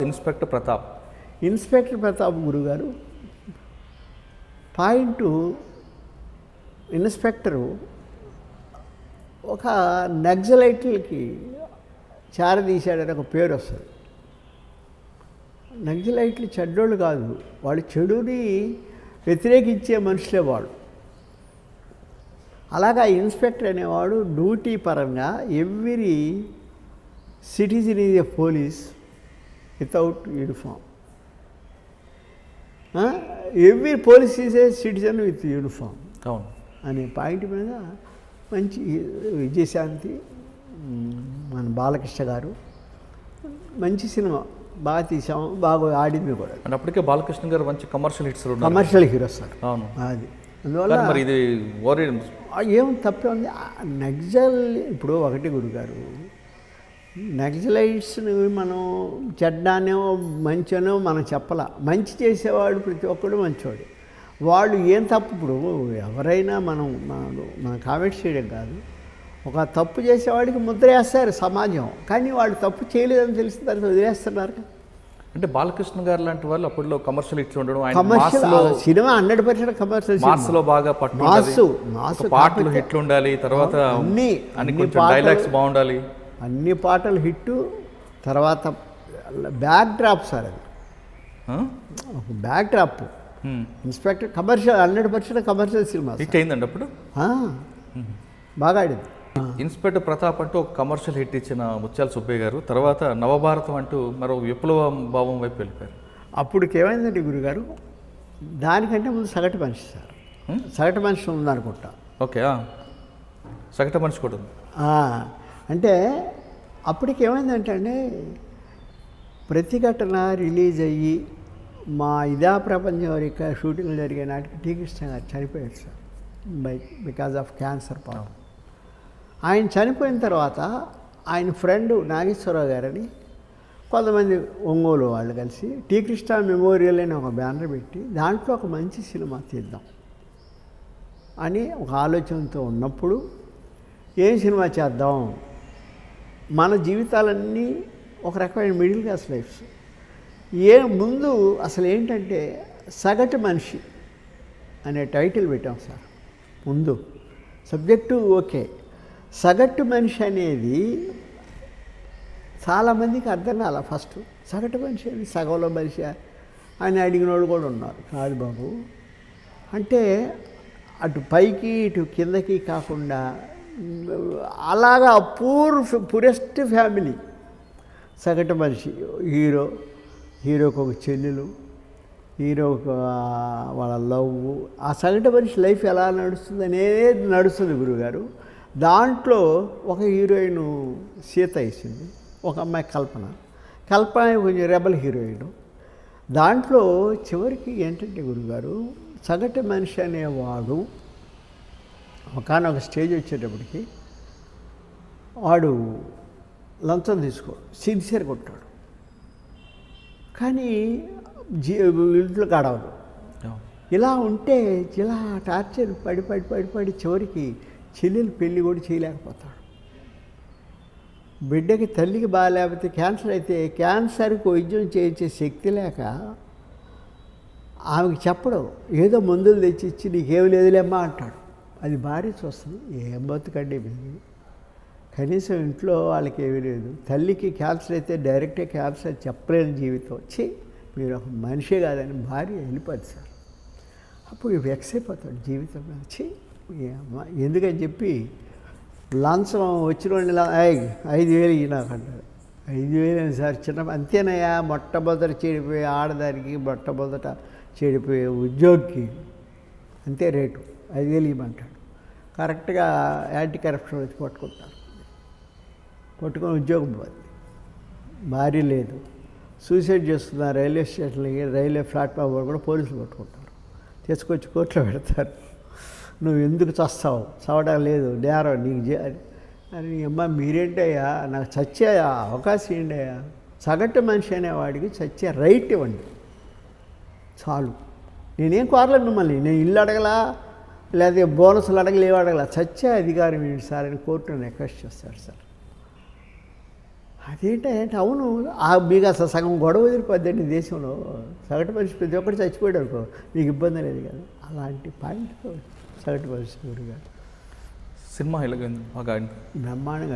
Inspector Pratap గురుగారు point, inspector ఒక నక్సలైట్లకి చారదీశాడని ఒక పేరు వస్తుంది. నక్సలైట్లు చెడ్డోళ్ళు కాదు, వాళ్ళు చెడుని వ్యతిరేకించే మనుషులే వాళ్ళు. అలాగా ఇన్స్పెక్టర్ అనేవాడు డ్యూటీ పరంగా every citizen is a police without uniform, every police is a citizen with uniform అనే పాయింట్ మీద మంచి విజయశాంతి, మన బాలకృష్ణ గారు మంచి సినిమా బాగా తీసాము, బాగా ఆడింది కూడా. అంటే అప్పటికే బాలకృష్ణ గారు మంచి కమర్షియల్ హీరో సార్. అవును, అది అందువల్ల ఇది ఏం తప్పే ఉంది. నక్సల్ ఇప్పుడు ఒకటి గురుగారు, నక్సలైట్స్ని మనం చెడ్డానో మంచనో మనం చెప్పాల. మంచి చేసేవాడు ప్రతి ఒక్కడు మంచివాడు. వాళ్ళు ఏం తప్పు, ఇప్పుడు ఎవరైనా మనం కామెంట్స్ చేయడం కాదు, ఒక తప్పు చేసేవాడికి ముద్ర వేస్తారు సమాజం, కానీ వాళ్ళు తప్పు చేయలేదని తెలిసిన తర్వాత వదిలేస్తున్నారు. అంటే బాలకృష్ణ గారు లాంటి వాళ్ళు అప్పట్లో కమర్షియల్ హిట్స్ ఉండడం, సినిమా 100% కమర్షియల్, మాస్లో బాగా మాస్ పాటలు హిట్లు ఉండాలి, తర్వాత అన్ని డైలాగ్స్ బాగుండాలి, అన్ని పాటలు హిట్, తర్వాత బ్యాక్ డ్రాప్ సార్, అది back drop. Inspector commercial 100% commercial cinema hit అయిందండి అప్పుడు, బాగా ఆడింది. ఇన్స్పెక్టర్ ప్రతాప్ అంటూ ఒక కమర్షియల్ హిట్ ఇచ్చిన ముత్యాల సుబ్బయ్య గారు తర్వాత నవభారతం అంటూ మరో విప్లవ భావం వైపు వెళ్ళిపోయారు. అప్పుడుకి ఏమైందంటే గురుగారు, దానికంటే ముందు సగటు మనిషి సార్, సగటు మనిషి ఉందనుకుంటా. ఓకే, సగటు మనిషి కూడా ఉంది. అంటే అప్పటికి ఏమైందంటే అండి, ప్రతిఘటన రిలీజ్ అయ్యి మా ఇదా ప్రపంచం వరకు షూటింగ్లు జరిగే నాటికి టీ కృష్ణ గారు చనిపోయాడు sir, because of cancer problem. ఆయన చనిపోయిన తర్వాత ఆయన ఫ్రెండ్ నాగేశ్వరరావు గారని కొంతమంది ఒంగోలు వాళ్ళు కలిసి టీ కృష్ణ మెమోరియల్ అని ఒక బ్యానర్ పెట్టి దాంట్లో ఒక మంచి సినిమా తీద్దాం అని ఒక ఆలోచనతో ఉన్నప్పుడు, ఏం సినిమా చేద్దాం, మన జీవితాలన్నీ ఒక రకమైన మిడిల్ క్లాస్ లైఫ్స్. ముందు అసలు ఏంటంటే సగటు మనిషి అనే టైటిల్ పెట్టాం సార్. ముందు సబ్జెక్టు ఓకే, సగటు మనిషి అనేది చాలామందికి అర్థం కాల. ఫస్ట్ సగటు మనిషి అని సగంలో మనిషి అని అడిగిన వాళ్ళు కూడా ఉన్నారు. కాదు బాబు అంటే అటు పైకి ఇటు కిందకి కాకుండా అలాగా పూరెస్ట్ ఫ్యామిలీ సగటు మనిషి. హీరోకి ఒక చెల్లెలు, హీరోకి వాళ్ళ లవ్, ఆ సగటు మనిషి లైఫ్ ఎలా నడుస్తుంది అనేది నడుస్తుంది గురుగారు. దాంట్లో ఒక హీరోయిన్ సీత వేసింది, ఒక అమ్మాయి కల్పన కొంచెం రెబల్ హీరోయిన్. దాంట్లో చివరికి ఏంటంటే గురుగారు, సగటు మనిషి అనేవాడు ఒకనొక స్టేజ్ వచ్చేటప్పటికి వాడు లంచం తీసుకోడు, సిన్సియర్గా ఉంటాడు, కానీ ఇంట్లో గడవదు. ఇలా ఉంటే ఇలా టార్చర్ పడి చివరికి చెల్లెలు పెళ్ళి కూడా చేయలేకపోతాడు. బిడ్డకి తల్లికి బాగాలేకపోతే క్యాన్సర్ అయితే క్యాన్సర్కి వైద్యం చేయించే శక్తి లేక ఆమెకి చెప్పడం, ఏదో మందులు తెచ్చిచ్చి నీకేమి లేదులేమ్మా అంటాడు. అది భార్య చూస్తుంది, ఏం బతుకండి మీరు, కనీసం ఇంట్లో వాళ్ళకి ఏమీ లేదు. తల్లికి క్యాన్సర్ అయితే డైరెక్ట్గా క్యాన్సర్ చెప్పలేని జీవితం వచ్చి మీరు ఒక మనిషే కాదని భార్య వెళ్ళిపోద్ది సార్. అప్పుడు వెక్స్ అయిపోతాడు జీవితం వచ్చి. ఎందుకని చెప్పి లంచం వచ్చిన వాళ్ళని 5,000 నాకు అంటారు. 5,000 సార్ చిన్న అంతేనయ్యా, మొట్టమొదట చెడిపోయే ఆడదానికి మొట్టమొదట చెడిపోయే ఉద్యోగికి అంతే రేటు, 5,000 ఇవ్వమంటాడు. కరెక్ట్గా యాంటీ కరప్షన్ వచ్చి పట్టుకొని ఉద్యోగం పోతుంది. భార్య లేదు, సూసైడ్ చేస్తున్నారు. రైల్వే స్టేషన్లకి రైల్వే ప్లాట్ఫామ్ కూడా పోలీసులు పట్టుకుంటారు, తీసుకొచ్చి కోర్టులో పెడతారు. నువ్వు ఎందుకు చస్తావు, చవడం లేదు, నేరం నీకు అని. అమ్మ మీరేంటయ్యా, నాకు చచ్చే అవకాశం ఏంటయ్యా, సగటు మనిషి అనేవాడికి చచ్చే రైట్ ఇవ్వండి చాలు. నేనేం కోరలేదు మిమ్మల్ని, నేను ఇల్లు అడగలా, లేదా బోనస్లు అడగలా, చచ్చే అధికారం ఏంటి సార్ అని కోర్టును రిక్వెస్ట్ చేస్తాడు సార్. అదేంటంటే అవును మీకు అసలు సగం గొడవ వదిలిపోద్దండి దేశంలో. సగటు మనిషి ప్రతి ఒక్కటి చచ్చిపోయాడు అనుకో మీకు ఇబ్బంది లేదు కదా. అలాంటి పాయింట్ సగటు మనిషి గారు సినిమా ఎలాగైంది బాగా బ్రహ్మాండంగా